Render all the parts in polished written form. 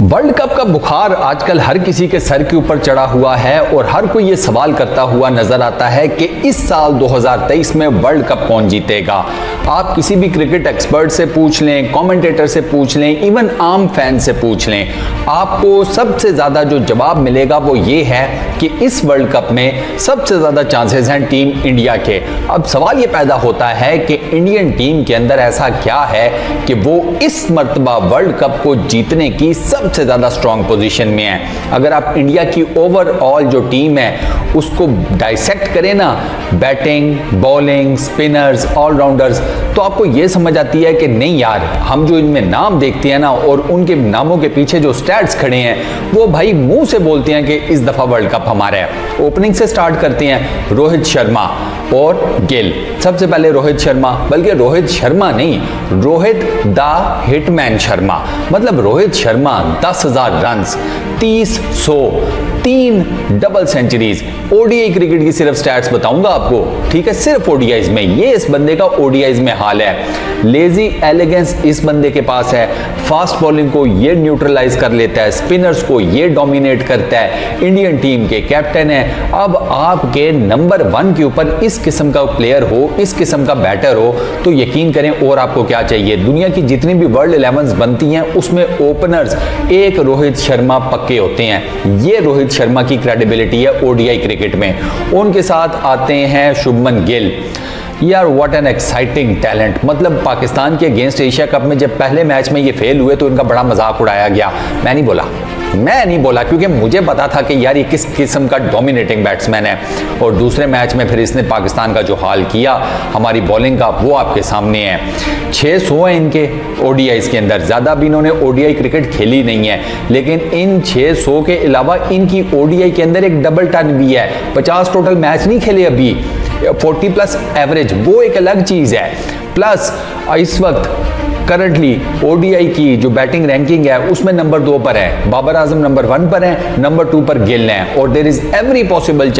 World cup का बुखार आजकल हर किसी के सर के ऊपर चढ़ा हुआ है और हर कोई ये सवाल करता हुआ नजर आता है कि इस साल 2023 में वर्ल्ड कप कौन जीतेगा। आप किसी भी क्रिकेट एक्सपर्ट से पूछ लें, कमेंटेटर से पूछ लें, इवन आम फैन से पूछ लें, आपको सबसे ज़्यादा जो जवाब मिलेगा वो ये है कि इस वर्ल्ड कप में सबसे ज़्यादा चांसेस हैं टीम इंडिया के। अब सवाल ये पैदा होता है कि इंडियन टीम के अंदर ऐसा क्या है कि वो इस मर्तबा वर्ल्ड कप को जीतने की सबसे ज़्यादा स्ट्रॉन्ग पोजीशन में है। अगर आप इंडिया की ओवरऑल जो टीम है उसको डाइसेक्ट करें ना, बैटिंग, बॉलिंग, स्पिनर्स, ऑलराउंडर्स, तो आपको ये समझ आती है कि नहीं यार, हम जो इनमें नाम देखते हैं ना और उनके नामों के पीछे जो स्टैट्स खड़े हैं वो भाई मुंह से बोलते हैं कि इस दफ़ा वर्ल्ड कप हमारा है। ओपनिंग से स्टार्ट करते हैं रोहित शर्मा और गिल। सबसे पहले रोहित शर्मा, बल्कि रोहित शर्मा नहीं, रोहित द हिटमैन शर्मा, मतलब Rohit Sharma 10,000 runs, 30-100, 3 double centuries. ODI cricket की सिर्फ स्टैट्स बताऊंगा आपको, ठीक है, सिर्फ ओडीआईज में। ये इस बंदे का ओडीआईज में हाल है। लेजी एलिगेंस इस बंदे के पास है। फास्ट बॉलिंग को ये न्यूट्रलाइज कर लेता है, स्पिनर्स को ये डोमिनेट करता है। इंडियन टीम के कैप्टन है। अब आपके नंबर 1 के ऊपर इस किस्म का प्लेयर हो, इस किस्म का बैटर हो, तो यकीन करें और आपको क्या चाहिए। दुनिया की जितनी भी वर्ल्ड 11 बनती हैं उसमें ओपनर्स एक रोहित शर्मा पक्के होते हैं। ये रोहित शर्मा की क्रेडिबिलिटी है ओडीआई क्रिकेट में। उनके साथ आते हैं शुभमन गिल। यार व्हाट एन एक्साइटिंग टैलेंट, मतलब पाकिस्तान के अगेंस्ट एशिया कप में जब पहले मैच में ये फेल हुए तो इनका बड़ा मजाक उड़ाया गया। मैं नहीं बोला क्योंकि मुझे पता था कि यार ये किस किस्म का डोमिनेटिंग बैट्समैन है। और दूसरे मैच में फिर इसने पाकिस्तान का जो हाल किया हमारी बॉलिंग का, वो आपके सामने है। 600 है इनके ओडीआईज के अंदर, ज़्यादा भी इन्होंने ओडीआई क्रिकेट खेली नहीं है, लेकिन इन 600 के अलावा इनकी ओडीआई के अंदर एक डबल टन भी है। 50 टोटल मैच नहीं खेले अभी, 40+ एवरेज, वो एक अलग चीज़ है। प्लस इस वक्त करंटली ओडीआई की जो बैटिंग रैंकिंग है उसमें नंबर 2 पर है, बाबर आजम नंबर 1 पर है, नंबर 2 पर गिल है। और there is every possible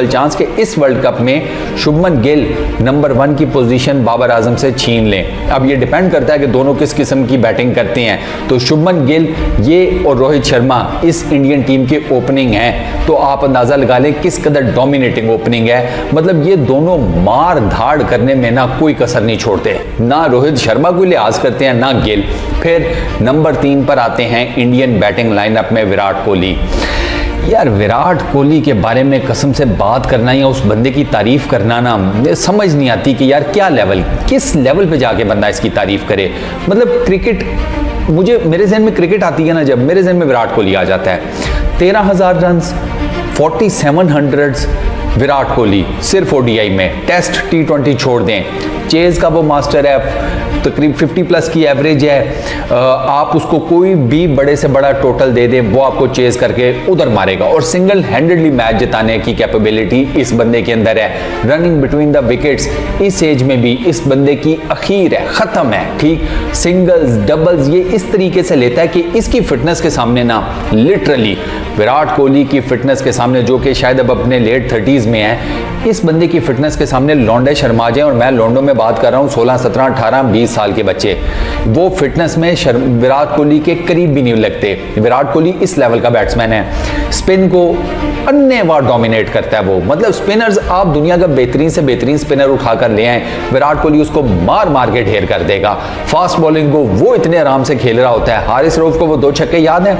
chance कि इस वर्ल्ड कप में शुभमन गिल नंबर 1 की पोजीशन बाबर आजम से छीन लें। अब ये डिपेंड करता है कि दोनों किस किस्म की बैटिंग करते हैं। तो शुभमन गिल ये और रोहित शर्मा इस इंडियन टीम के ओपनिंग हैं, तो आप अंदाजा लगा लें किस कदर डोमिनेटिंग ओपनिंग है। मतलब ये दोनों मार धाड़ करने में ना कोई कसर नहीं छोड़ते, ना रोहित शर्मा को लिहाज करते हैं ना गिल। फिर नंबर 3 पर आते हैं इंडियन बैटिंग लाइनअप में विराट कोहली। यार विराट कोहली के बारे में कसम से बात करना या उस बंदे की तारीफ करना ना समझ नहीं आती कि यार क्या लेवल, किस लेवल पे जाके बंदा इसकी तारीफ करे। मतलब क्रिकेट, मेरे ज़हन में क्रिकेट आती है ना जब, मेरे ज़हन में विराट कोहली आ जाता है। 13,000 रन, 4700 विराट कोहली सिर्फ ओडीआई में। टेस्ट T20 छोड़ दें, चेज का वो मास्टर है, तकरीब 50+ की एवरेज है। आप उसको कोई भी बड़े से बड़ा टोटल दे दें वो आपको चेज करके उधर मारेगा। और सिंगल हैंडेडली मैच जिताने की कैपेबिलिटी इस बंदे के अंदर है। रनिंग बिटवीन द विकेट्स इस एज में भी इस बंदे की अखीर है, ख़त्म है, ठीक। सिंगल्स, डबल्स ये इस तरीके से लेता है कि इसकी फिटनेस के सामने ना, लिटरली विराट कोहली की फिटनेस के सामने, जो कि शायद अब अपने लेट 30s में है, इस बंदे की फिटनेस के सामने लौंडे शर्मा जाएं। और मैं लौंडों में बात कर रहा हूँ 16, 17, 18, 20 साल के बच्चे। वो फिटनेस में विराट कोहली के करीब भी नहीं लगते। विराट कोहली इस लेवल का बैट्समैन है। स्पिन को अन्यवार डोमिनेट करता है वो। मतलब स्पिनर्स, आप दुनिया का बेहतरीन से बेहतरीन स्पिनर उठाकर ले आए, विराट कोहली उसको मार मार के ढेर कर देगा। फास्ट बॉलिंग को वो इतने आराम से खेल रहा होता है। हारिस रऊफ को वो 2 छक्के याद है,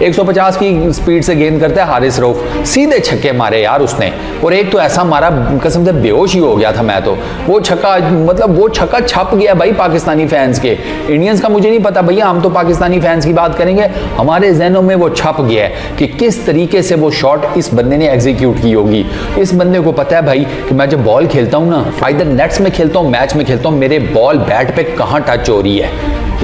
150 की स्पीड से गेंद करता है हारिस रऊफ, सीधे छक्के मारे यार उसने। और एक तो ऐसा मारा कसम से बेहोश ही हो गया था मैं तो। वो छक्का, मतलब वो छक्का छप गया भाई पाकिस्तानी फैंस के। इंडियंस का मुझे नहीं पता भैया, हम तो पाकिस्तानी फैंस की बात करेंगे, हमारे जहनों में वो छप गया है कि किस तरीके से वो शॉट इस बंदे ने एग्जीक्यूट की होगी। इस बंदे को पता है भाई कि मैं जब बॉल खेलता हूँ ना, आइदर नेट्स में खेलता हूँ, मैच में खेलता हूँ, मेरे बॉल बैट पे कहाँ टच हो रही है,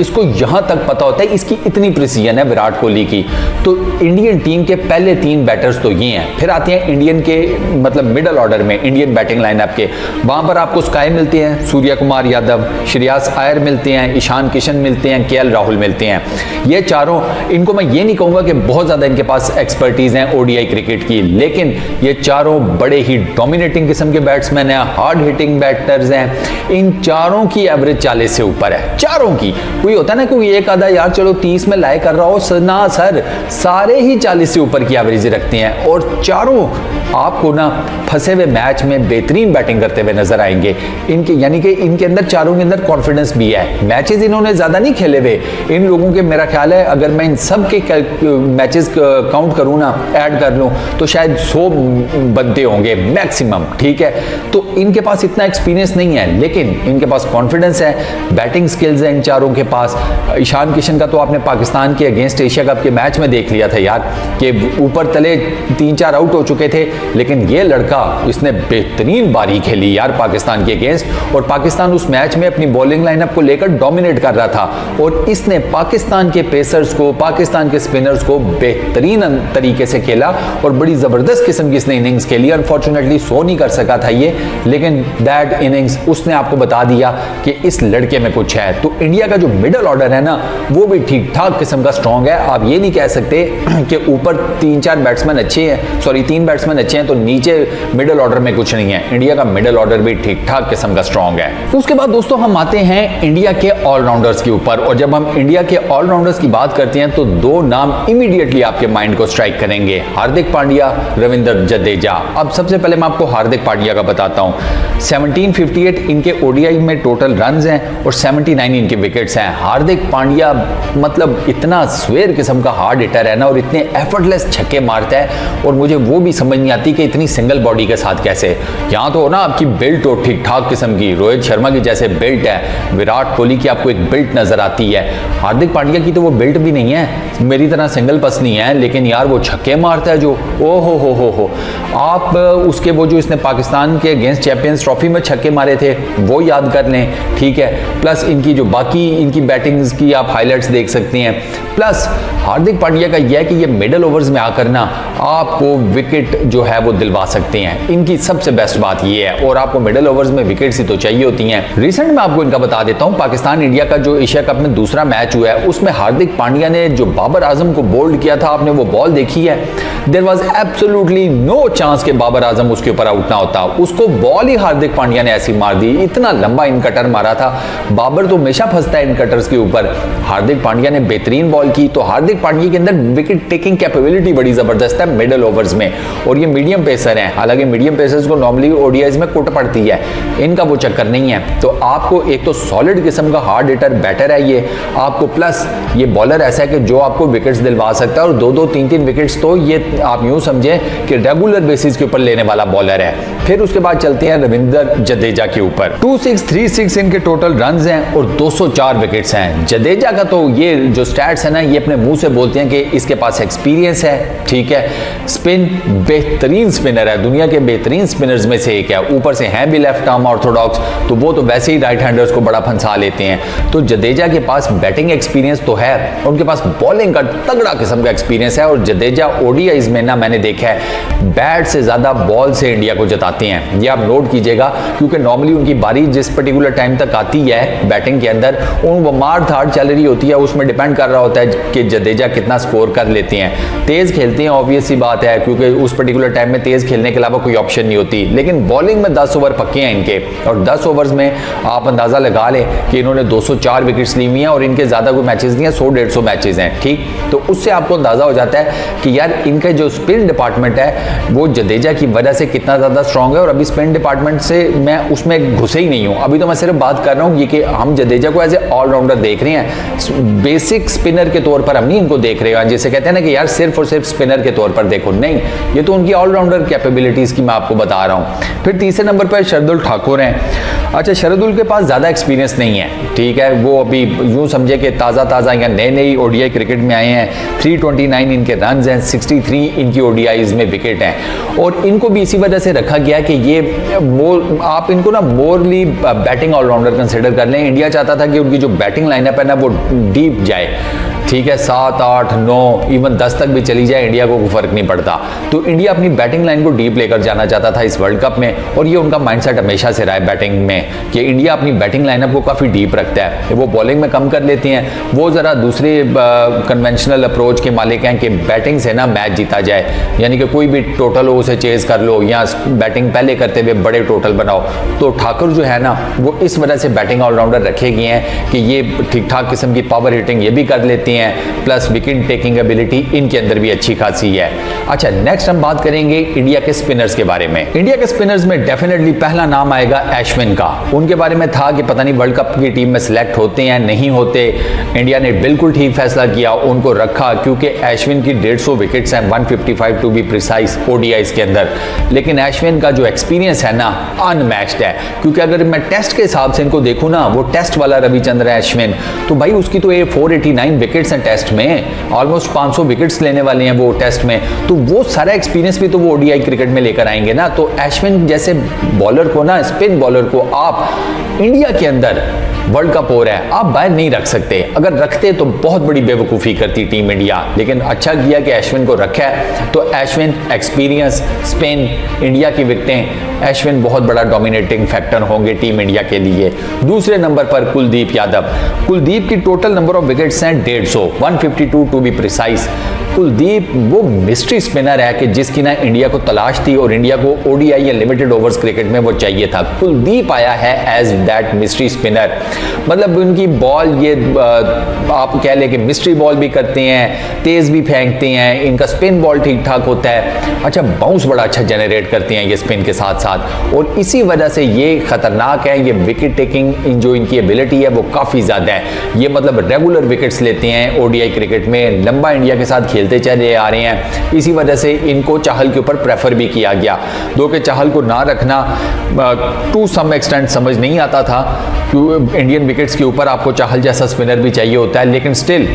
इसको यहां तक पता होता है। इसकी इतनी प्रिसीजन है विराट कोहली की। तो इंडियन टीम के पहले 3 बैटर्स तो ये हैं। फिर आते हैं इंडियन के मतलब मिडल ऑर्डर में, इंडियन बैटिंग लाइनअप के। वहां पर आपको स्काई मिलते हैं, सूर्य कुमार यादव, श्रेयस अय्यर मिलते हैं, ईशान किशन मिलते हैं, केएल राहुल मिलते हैं। ये चारों, इनको मैं ये नहीं कहूंगा कि बहुत ज्यादा इनके पास एक्सपर्टीज है ओडीआई क्रिकेट की, लेकिन ये चारों बड़े ही डोमिनेटिंग किस्म के बैट्समैन हैं, हार्ड हिटिंग बैटर्स हैं। इन चारों की एवरेज 40 से ऊपर है, चारों की। कोई होता है ना कोई एक आधा यार चलो 30 में लाए कर रहा हो, ना सर, सारे ही 40 से ऊपर की एवरेज रखते हैं और चारों आपको ना फंसे हुए मैच में बेहतरीन बैटिंग करते हुए नजर आएंगे। इनके यानी कि इनके अंदर चारों के अंदर कॉन्फिडेंस भी है। मैचेस इन्होंने ज्यादा नहीं खेले हुए, इन लोगों के मेरा ख्याल है अगर मैं इन सब के मैचेस काउंट करूं ना, ऐड कर लूं तो शायद 100 बंदे होंगे मैक्सिमम, ठीक है। तो इनके पास इतना एक्सपीरियंस नहीं है लेकिन इनके पास कॉन्फिडेंस है, बैटिंग स्किल्स है इन चारों के पास। ईशान किशन का तो आपने पाकिस्तान के अगेंस्ट एशिया कप के मैच में देख लिया था यार कि ऊपर तले 3-4 आउट हो चुके थे, लेकिन ये लड़का इसने बेहतरीन बारी खेली यार पाकिस्तान के अगेंस्ट और पाकिस्तान उस मैच में अपनी बॉलिंग लाइनअप को लेकर डोमिनेट कर रहा था और इसने पाकिस्तान के पेसर्स को, पाकिस्तान के स्पिनर्स को बेहतरीन तरीके से खेला और बड़ी जबरदस्त किस्म की इसने इनिंग्स खेली। अनफॉर्चुनेटली 100 नहीं कर सका था ये, लेकिन दैट इनिंग्स उसने आपको बता दिया कि इस लड़के में कुछ है। तो इंडिया का जो मिडल ऑर्डर है ना वो भी ठीक ठाक किस्म का स्ट्रॉन्ग है। आप ये नहीं कह सकते कि ऊपर 3-4 बैट्समैन अच्छे हैं, सॉरी 3 बैट्समैन अच्छे हैं तो नीचे मिडल ऑर्डर में कुछ नहीं है। इंडिया का मिडल ऑर्डर भी ठीक ठाक किस्म का स्ट्रॉन्ग है। उसके बाद दोस्तों हम आते हैं इंडिया के ऑलराउंडर्स के ऊपर और जब हम इंडिया के ऑलराउंडर्स की बात करते हैं तो 2 नाम इमीडिएटली आपके माइंड को स्ट्राइक करेंगे, हार्दिक पांड्या, रविंद्र जडेजा। अब सबसे पहले मैं आपको हार्दिक पांड्या का बताता हूं। 1758 इनके ओडीआई में टोटल रन्स हैं और 79 इनके विकेट्स हैं। हार्दिक पांड्या मतलब इतना स्वेर किस्म का हार्ड हिटर है ना और इतने एफर्टलेस छक्के मारता है और मुझे वो भी समझ नहीं आती कि इतनी सिंगल बॉडी के साथ कैसे। यहाँ तो हो ना आपकी बिल्ट हो ठीक ठाक किस्म की, रोहित शर्मा की जैसे बिल्ट है, विराट कोहली की आपको एक बिल्ट नजर आती है। हार्दिक पांड्या की तो वो बिल्ट भी नहीं है, मेरी तरह सिंगल पसनी है, लेकिन यार वो छक्के मारता है जो ओ हो। आप उसके वो जो इसने पाकिस्तान के अगेंस्ट चैंपियंस ट्रॉफी में छक्के मारे थे वो याद कर लें, ठीक है। प्लस इनकी जो बाकी इनकी बैटिंग्स की आप हाईलाइट्स देख सकते हैं। प्लस हार्दिक पांड्या का यह है कि ये मिडल ओवर्स में आकर ना आपको विकेट जो है वो दिलवा सकते हैं, इनकी सबसे बेस्ट बात ये है। और आपको मिडल ओवर्स में विकेट्स ही तो चाहिए होती हैं। रिसेंट में आपको इनका बता देता हूं, पाकिस्तान इंडिया का जो एशिया कप में दूसरा मैच हुआ है उसमें हार्दिक पांड्या ने जो बाबर आजम को बोल्ड किया था, आपने वो बॉल देखी है? There was absolutely no chance कि बाबर आजम उसके ऊपर आउट ना होता, उसको बॉल ही हार्दिक पांड्या ने ऐसी मार दी, इतना लंबा इन कटर मारा था। बाबर तो हमेशा फंसता है इन कटर्स के ऊपर, हार्दिक पांड्या ने बेहतरीन बॉल की। तो हार्दिक पांड्या के अंदर विकेट टेकिंग कैपेबिलिटी बड़ी जबरदस्त है मिडल ओवर्स में और ये मीडियम पेसर हैं, हालांकि मीडियम पेसर्स को नॉर्मली ओडीआईज में कुट पड़ती है, इनका वो चक्कर नहीं है। तो आपको एक तो सॉलिड किस्म का हार्ड हिटर बैटर है ये आपको, प्लस ये बॉलर ऐसा है कि जो आपको विकेट्स दिलवा सकता है और 2-2 3-3 विकेट्स तो ये आप यूं समझें कि रेगुलर बेसिस के ऊपर लेने वाला बॉलर है। फिर उसके बाद चलते हैं रविंद्र जडेजा के ऊपर। 2636 इनके टोटल रन्स हैं और 204 विकेट्स हैं। जडेजा का तो ये जो स्टैट्स है ना ये अपने मुंह से बोलते हैं कि इसके पास एक्सपीरियंस है, ठीक है। स्पिन बेहतरीन स्पिनर है, दुनिया के बेहतरीन स्पिनर्स में से एक है, ऊपर से हैं भी लेफ्ट आर्म ऑर्थोडॉक्स, तो वो तो वैसे ही राइट हैंडर्स को बड़ा फंसा लेते हैं। तो जडेजा के पास बैटिंग एक्सपीरियंस तो है, उनके पास बॉलिंग का तगड़ा किस्म का एक्सपीरियंस है और जडेजा ओडीआईज में ना मैंने देखा है बैट से ज्यादा बॉल से इंडिया को जताते हैं, ये आप नोट कीजिएगा, क्योंकि नॉर्मली उनकी बारी जिस पर्टिकुलर टाइम तक आती है बैटिंग के अंदर उन वो मार धाड़ चल रही होती है, उसमें डिपेंड कर रहा होता है कि जडेजा कितना स्कोर कर लेते हैं। तेज खेलते हैं ऑब्वियस सी बात है, क्योंकि उस पर्टिकुलर टाइम में तेज खेलने के अलावा कोई ऑप्शन नहीं होती, लेकिन बॉलिंग में 10 ओवर पक्के हैं इनके और 10 ओवर्स में आप अंदाजा लगा लें कि इन्होंने 204 विकेट्स ली हुई हैं और इनके ज्यादा कोई मैचेस नहीं है, 100-150 मैचेस हैं, ठीक। तो उससे आपको अंदाजा हो जाता है कि यार इनका जो स्पिन डिपार्टमेंट है वो जडेजा की वजह से कितना ज्यादा स्ट्रांग है। और अभी स्पिन डिपार्टमेंट से मैं उसमें घुसे ही नहीं हूं, अभी तो मैं सिर्फ बात कर रहा हूं ये कि हम जडेजा को एज ए ऑलराउंडर देख रहे हैं, बेसिक स्पिनर के तौर पर हम नहीं इनको देख रहे हैं, जैसे कहते हैं ना कि यार सिर्फ और सिर्फ स्पिनर के तौर पर देखो, नहीं, ये तो उनकी ऑलराउंडर कैपेबिलिटीज की मैं आपको बता रहा हूं। फिर तीसरे नंबर पर शार्दुल ठाकुर हैं। अच्छा, शार्दुल के पास ज्यादा एक्सपीरियंस नहीं है, ठीक है, वो अभी यूं समझे कि ताजा या नए ओडीआई क्रिकेट में आए हैं। 329 इनके रन्स हैं, 63 इनकी ओडीआईज में विकेट हैं और इनको भी इसी वजह से रखा गया कि ये आप इनको ना मोरली बैटिंग ऑलराउंडर कंसिडर कर लें। इंडिया चाहता था कि उनकी जो बैटिंग लाइनअप है ना वो डीप जाए, ठीक है, 7, 8, 9 इवन 10 तक भी चली जाए इंडिया को कोई फर्क नहीं पड़ता। तो इंडिया अपनी बैटिंग लाइन को डीप लेकर जाना चाहता था इस वर्ल्ड कप में, और ये उनका माइंडसेट हमेशा से रहा है बैटिंग में कि इंडिया अपनी बैटिंग लाइनअप को काफ़ी डीप रखता है। वो बॉलिंग में कम कर लेती हैं, वो ज़रा दूसरे कन्वेंशनल अप्रोच के मालिक हैं कि बैटिंग से ना मैच जीता जाए, यानी कि कोई भी टोटल हो उसे चेज़ कर लो या बैटिंग पहले करते हुए बड़े टोटल बनाओ। तो ठाकुर जो है ना वो इस वजह से बैटिंग ऑलराउंडर रखे गए हैं कि ये ठीक ठाक किस्म की पावर हिटिंग ये भी कर लेती हैं, प्लस विकेट टेकिंग एबिलिटी इनके अंदर भी अच्छी खासी है। अच्छा, नेक्स्ट हम बात करेंगे इंडिया के स्पिनर्स के बारे में। इंडिया के स्पिनर्स में डेफिनेटली पहला नाम आएगा अश्विन का। उनके बारे में था कि पता नहीं वर्ल्ड कप की टीम में सिलेक्ट होते हैं नहीं होते, इंडिया ने बिल्कुल ठीक फैसला किया, उनको रखा, क्योंकि अश्विन की 150 विकेट्स हैं, 155 टू बी प्रिसाइज ओडीआईज के अंदर। लेकिन अश्विन का जो एक्सपीरियंस है ना अनमैच्ड है, क्योंकि अगर मैं टेस्ट के हिसाब से इनको देखूं ना, वो टेस्ट वाला रविचंद्र अश्विन, तो भाई उसकी तो ये 489 विकेट्स हैं टेस्ट में, ऑलमोस्ट 500 विकेट्स लेने वाले हैं वो टेस्ट में, तो वो सारा एक्सपीरियंस भी तो वो ओडीआई क्रिकेट में लेकर आएंगे ना। तो अश्विन जैसे बॉलर को ना, स्पिन बॉलर को आप इंडिया के अंदर वर्ल्ड कप हो रहा है आप बाहर नहीं रख सकते, अगर रखते तो बहुत बड़ी बेवकूफ़ी करती टीम इंडिया। लेकिन अच्छा किया कि अश्विन को रखा है, तो अश्विन एक्सपीरियंस, स्पिन, इंडिया की विकेटें, अश्विन बहुत बड़ा डोमिनेटिंग फैक्टर होंगे टीम इंडिया के लिए। दूसरे नंबर पर कुलदीप यादव। कुलदीप की टोटल नंबर ऑफ विकेट्स हैं 150, 152 टू बी प्रिसाइज। कुलदीप वो मिस्ट्री स्पिनर है कि जिसकी ना इंडिया को तलाश थी और इंडिया को ओडीआई या लिमिटेड ओवर्स क्रिकेट में वो चाहिए था। कुलदीप आया है एज दैट मिस्ट्री स्पिनर, मतलब उनकी बॉल ये आप कह लें कि मिस्ट्री बॉल भी करते हैं, तेज़ भी फेंकते हैं, इनका स्पिन बॉल ठीक ठाक होता है, अच्छा बाउंस बड़ा अच्छा जनरेट करते हैं ये स्पिन के साथ साथ, और इसी वजह से ये खतरनाक है। ये विकेट टेकिंग जो इनकी एबिलिटी है वो काफ़ी ज़्यादा है, ये मतलब रेगुलर विकेट्स लेते हैं ओडीआई क्रिकेट में, लंबा इंडिया के साथ खेलते चले आ रहे हैं, इसी वजह से इनको चाहल के ऊपर प्रेफर भी किया गया। दो के चाहल को ना रखना टू सम एक्सटेंट समझ नहीं आता था, क्योंकि इंडियन विकेट्स के ऊपर आपको चाहल जैसा स्पिनर भी चाहिए होता है, लेकिन still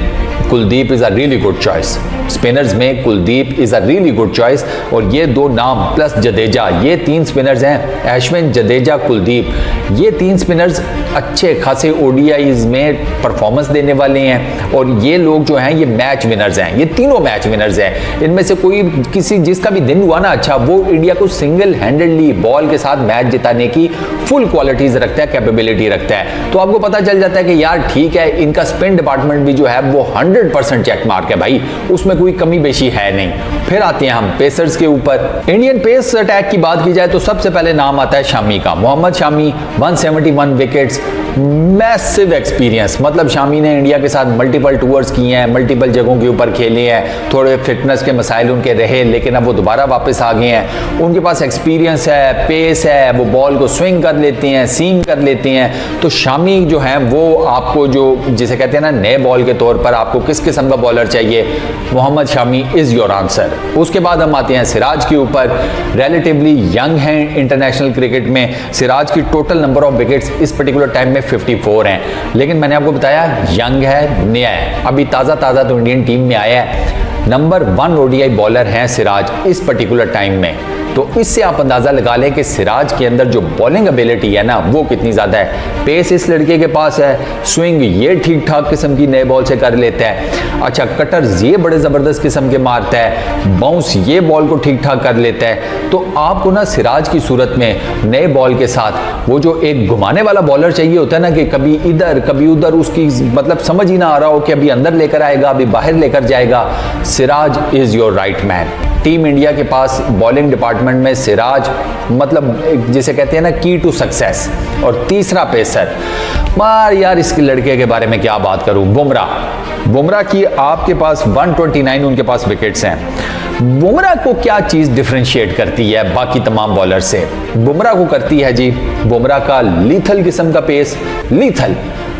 Kuldeep is a really good choice. Spinners में Kuldeep is a really good choice, और ये दो नाम प्लस जडेजा, ये 3 स्पिनर्स हैं, अश्विन, जडेजा, कुलदीप, ये 3 स्पिनर्स अच्छे खासे ओडीआईज में परफॉर्मेंस देने वाले हैं, और ये लोग जो हैं ये मैच विनर्स हैं, ये तीनों मैच विनर्स हैं। इनमें से कोई किसी जिसका भी दिन हुआ ना अच्छा, वो इंडिया को सिंगल हैंडेडली बॉल के साथ मैच जिताने की फुल क्वालिटीज रखता है, कैपेबिलिटी रखता है। तो आपको पता चल जाता है कि यार ठीक है, इनका स्पिन डिपार्टमेंट भी जो है वो 100% चेक मार्क है भाई, उसमें कोई कमी बेशी है नहीं। फिर आते हैं हम पेसर्स के ऊपर। इंडियन पेस अटैक की बात की जाए तो सबसे पहले नाम आता है शामी का, Mohammed Shami, 171 wickets, massive experience, मतलब शामी ने इंडिया के साथ मल्टीपल टूर्स किए हैं, मल्टीपल जगहों के ऊपर खेले हैं, थोड़े फिटनेस के मसाइल उनके रहे, लेकिन अब वो दोबारा वापस आ गए हैं। उनके पास एक्सपीरियंस है, पेस है, वो बॉल को स्विंग कर लेते हैं, सीम कर लेते हैं। तो शामी जो है वो आपको जो जिसे कहते हैं ना नए बॉल के तौर पर आपको किस किस्म का बॉलर चाहिए, Mohammed Shami is your answer. उसके बाद हम आते हैं सिराज के ऊपर। रिलेटिवली यंग हैं इंटरनेशनल क्रिकेट में, सिराज की टोटल नंबर ऑफ विकेट्स इस पर्टिकुलर टाइम में 54 हैं, लेकिन मैंने आपको बताया यंग है, नया है, अभी ताज़ा तो इंडियन टीम में आया है। नंबर 1 ओडीआई बॉलर हैं सिराज इस पर्टिकुलर टाइम में, तो इससे आप अंदाज़ा लगा लें कि सिराज के अंदर जो बॉलिंग एबिलिटी है ना वो कितनी ज़्यादा है। पेस इस लड़के के पास है, स्विंग ये ठीक ठाक किस्म की नए बॉल से कर लेता है, अच्छा कटर्स ये बड़े ज़बरदस्त किस्म के मारता है, बाउंस ये बॉल को ठीक ठाक कर लेता है। तो आपको ना सिराज की सूरत में नए बॉल के साथ वो जो एक घुमाने वाला बॉलर चाहिए होता है ना, कि कभी इधर कभी उधर, उसकी मतलब समझ ही ना आ रहा हो कि अभी अंदर लेकर आएगा अभी बाहर लेकर जाएगा, Siraj is your right man. Team India के पास बॉलिंग डिपार्टमेंट में सिराज मतलब जिसे कहते हैं ना की टू सक्सेस। और तीसरा पेसर, मार यार इस लड़के के बारे में क्या बात करूं, बुमराह की आपके पास 129 उनके पास विकेट्स हैं। बुमराह को क्या चीज़ डिफरेंशिएट करती है बाकी तमाम बॉलर से? बुमराह को करती है जी बुमराह का लीथल किस्म का पेस, लीथल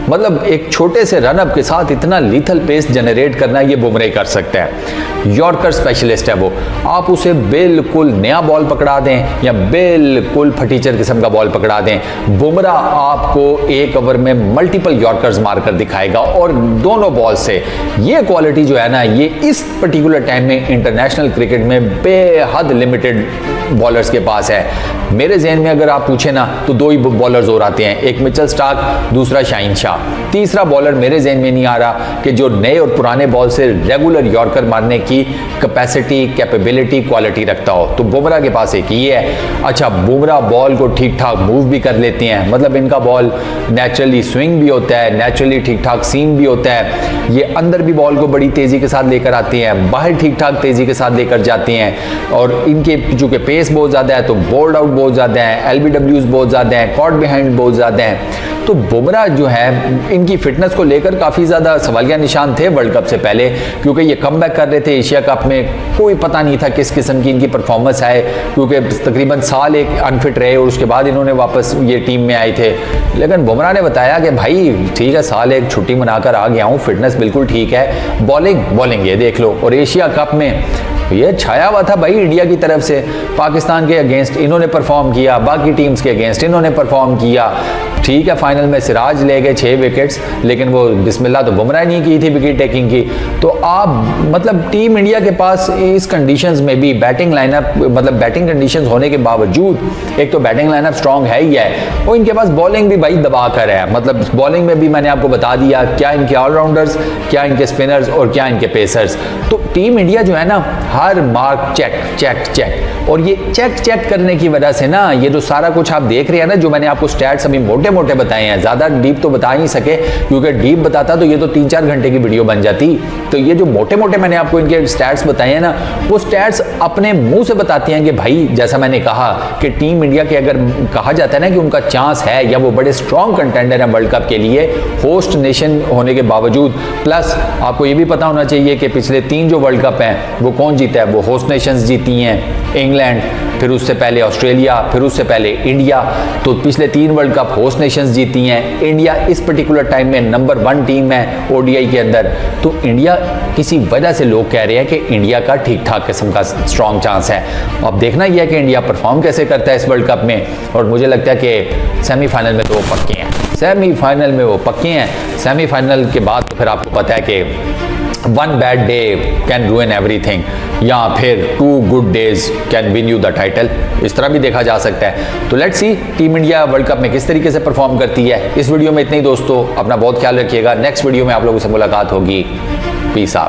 मतलब एक छोटे से रनअप के साथ इतना लीथल पेस जनरेट करना ये बुमराह कर सकता है। यॉर्कर स्पेशलिस्ट है वो, आप उसे बिल्कुल नया बॉल पकड़ा दें या बिल्कुल फटीचर किस्म का बॉल पकड़ा दें, बुमराह आपको एक ओवर में मल्टीपल यॉर्कर्स मारकर दिखाएगा। और दोनों बॉल से ये क्वालिटी जो है ना ये इस पर्टिकुलर टाइम में इंटरनेशनल क्रिकेट में बेहद लिमिटेड बॉलर्स के पास है। मेरे जहन में अगर आप पूछे ना तो 2 ही बॉलर्स और आते हैं, एक मिचेल स्टार्क, दूसरा शाहीन शाह। तीसरा बॉलर मेरे जहन में नहीं आ रहा कि जो नए और पुराने बॉल से रेगुलर यॉर्कर मारने की कैपेसिटी, कैपेबिलिटी, क्वालिटी रखता हो। तो बुमराह के पास एक ये है। अच्छा, बुमराह बॉल को ठीक ठाक मूव भी कर लेते हैं, मतलब इनका बॉल नेचुरली स्विंग भी होता है, नेचुरली ठीक ठाक सीम भी होता है। ये अंदर भी बॉल को बड़ी तेज़ी के साथ लेकर आते हैं, बाहर ठीक ठाक तेज़ी के साथ लेकर जाते हैं। और इनके चूँकि पेस बहुत ज़्यादा है तो बोल्ड आउट बहुत ज़्यादा है, LBWs बहुत ज़्यादा हैं, कॉट बिहाइंड बहुत ज़्यादा हैं। तो बुमराह जो है इनकी फिटनेस को लेकर काफ़ी ज़्यादा सवालिया निशान थे वर्ल्ड कप से पहले, क्योंकि ये कमबैक कर रहे थे एशिया कप में। कोई पता नहीं था किस किस्म की इनकी परफॉर्मेंस है, क्योंकि तकरीबन साल एक अनफिट रहे और उसके बाद इन्होंने वापस ये टीम में आए थे। लेकिन बुमराह ने बताया कि भाई ठीक है, साल एक छुट्टी मनाकर आ गया हूँ, फिटनेस बिल्कुल ठीक है, बॉलिंग ये देख लो। और एशिया कप में ये छाया हुआ था भाई इंडिया की तरफ से, पाकिस्तान के अगेंस्ट इन्होंने परफॉर्म किया, बाकी टीम्स के अगेंस्ट इन्होंने परफॉर्म किया। ठीक है, फाइनल में सिराज ले गए 6 विकेट्स, लेकिन वो बिस्मिल्लाह तो बुमराह नहीं की थी विकेट टेकिंग की। तो आप मतलब टीम इंडिया के पास इस कंडीशंस में भी बैटिंग लाइनअप, मतलब बैटिंग कंडीशंस होने के बावजूद एक तो बैटिंग लाइनअप स्ट्रांग है ही है, और इनके पास बॉलिंग भी भाई दबा कर है। मतलब बॉलिंग में भी मैंने आपको बता दिया क्या इनके ऑलराउंडर्स, क्या इनके स्पिनर्स और क्या इनके पेसर्स। तो टीम इंडिया जो है ना, हर मार्क चेक चेक चेक, और ये चेक करने की वजह से ना ये जो सारा कुछ आप देख रहे हैं ना, जो मैंने आपको स्टैट्स अभी मोटे मोटे बताए हैं, ज़्यादा डीप तो बता नहीं सके, क्योंकि डीप बताता तो ये तो 3-4 घंटे की वीडियो बन जाती। तो ये जो मोटे मोटे मैंने आपको इनके स्टैट्स बताए हैं ना, वो स्टैट्स अपने मुंह से बताती हैं कि भाई जैसा मैंने कहा कि टीम इंडिया के अगर कहा जाता है ना कि उनका चांस है या वो बड़े स्ट्रॉन्ग कंटेंडर हैं वर्ल्ड कप के लिए, होस्ट नेशन होने के बावजूद। प्लस आपको ये भी पता होना चाहिए कि पिछले 3 जो वर्ल्ड कप हैं वो कौन जीता है, वो होस्ट नेशंस जीती हैं, इंग्लैंड, फिर उससे पहले ऑस्ट्रेलिया, फिर उससे पहले इंडिया। तो पिछले 3 वर्ल्ड कप होस्ट नेशंस जीती हैं। इंडिया इस पर्टिकुलर टाइम में नंबर 1 टीम है ODI के अंदर। तो इंडिया किसी वजह से लोग कह रहे हैं कि इंडिया का ठीक ठाक किस्म का स्ट्रॉन्ग चांस है। अब देखना यह है कि इंडिया परफॉर्म कैसे करता है इस वर्ल्ड कप में, और मुझे लगता है कि सेमीफाइनल में तो वो पक्के हैं, सेमीफाइनल में वो पक्के हैं। सेमीफाइनल के बाद तो फिर आपको पता है कि 1 बैड डे कैन रूइन एवरीथिंग, या फिर 2 good days can win you the title, इस तरह भी देखा जा सकता है। तो let's see team India world cup में किस तरीके से परफॉर्म करती है। इस वीडियो में इतने ही दोस्तों, अपना बहुत ख्याल रखिएगा। नेक्स्ट वीडियो में आप लोगों से मुलाकात होगी। Peace out.